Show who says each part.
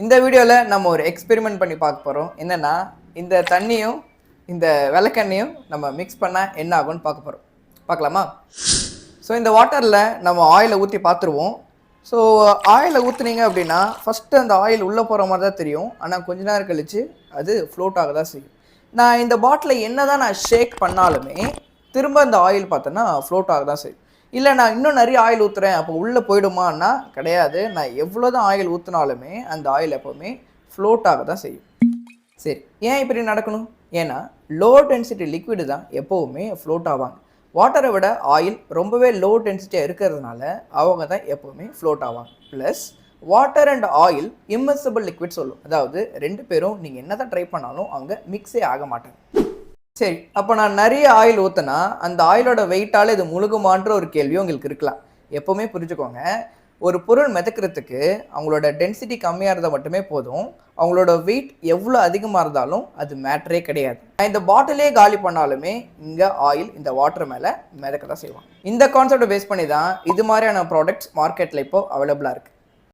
Speaker 1: இந்த வீடியோவில் நம்ம ஒரு எக்ஸ்பெரிமெண்ட் பண்ணி பார்க்க போகிறோம். என்னென்னா, இந்த தண்ணியும் இந்த விளக்கெண்ணையும் நம்ம மிக்ஸ் பண்ணால் என்ன ஆகும்னு பார்க்க போகிறோம். பார்க்கலாமா? ஸோ இந்த வாட்டரில் நம்ம ஆயிலை ஊற்றி பார்த்துருவோம். ஸோ ஆயிலை ஊற்றுனீங்க அப்படின்னா ஃபஸ்ட்டு அந்த ஆயில் உள்ளே போகிற மாதிரி தான் தெரியும். ஆனால் கொஞ்ச நேரம் கழித்து அது ஃப்ளோட் ஆக தான் செய்யும். நான் இந்த பாட்டிலை என்ன தான் நான் ஷேக் பண்ணாலுமே திரும்ப அந்த ஆயில் பார்த்தோன்னா ஃப்ளோட் ஆக தான் செய்யும். இல்லை நான் இன்னும் நிறைய ஆயில் ஊற்றுறேன் அப்போ உள்ளே போயிடுமான்னா கிடையாது. நான் எவ்வளோ தான் ஆயில் ஊற்றினாலுமே அந்த ஆயில் எப்போவுமே ஃப்ளோட் ஆக தான் செய்யும். சரி, ஏன் இப்படி நடக்கணும்? ஏன்னா லோ டென்சிட்டி லிக்விடு தான் எப்போவுமே ஃப்ளோட் ஆவாங்க. வாட்டரை விட ஆயில் ரொம்பவே லோ டென்சிட்டியாக இருக்கிறதுனால அவங்க தான் எப்போவுமே ஃப்ளோட் ஆவாங்க. Plus water and oil immiscible liquid சொல்லும். அதாவது ரெண்டு பேரும் நீங்கள் என்ன தான் ட்ரை பண்ணாலும் அவங்க மிக்ஸே ஆக மாட்டாங்க. சரி, அப்போ நான் நிறைய ஆயில் ஊற்றினா அந்த ஆயிலோட வெயிட்டால் இது முழுகுமான்ற ஒரு கேள்வியும் உங்களுக்கு இருக்கலாம். எப்போவுமே புரிஞ்சுக்கோங்க, ஒரு பொருள் மிதக்கிறதுக்கு அவங்களோட டென்சிட்டி கம்மியாக இருந்தால் மட்டுமே போதும். அவங்களோட வெயிட் எவ்வளோ அதிகமாக இருந்தாலும் அது மேட்டரே கிடையாது. நான் இந்த பாட்டிலே காலி பண்ணாலுமே இங்கே ஆயில் இந்த வாட்டர் மேலே மிதக்க தான் செய்வாங்க. இந்த கான்செப்டை பேஸ் பண்ணி தான் இது மாதிரியான ப்ராடக்ட்ஸ் மார்க்கெட்டில் இப்போது அவைலபிளாக இருக்குது.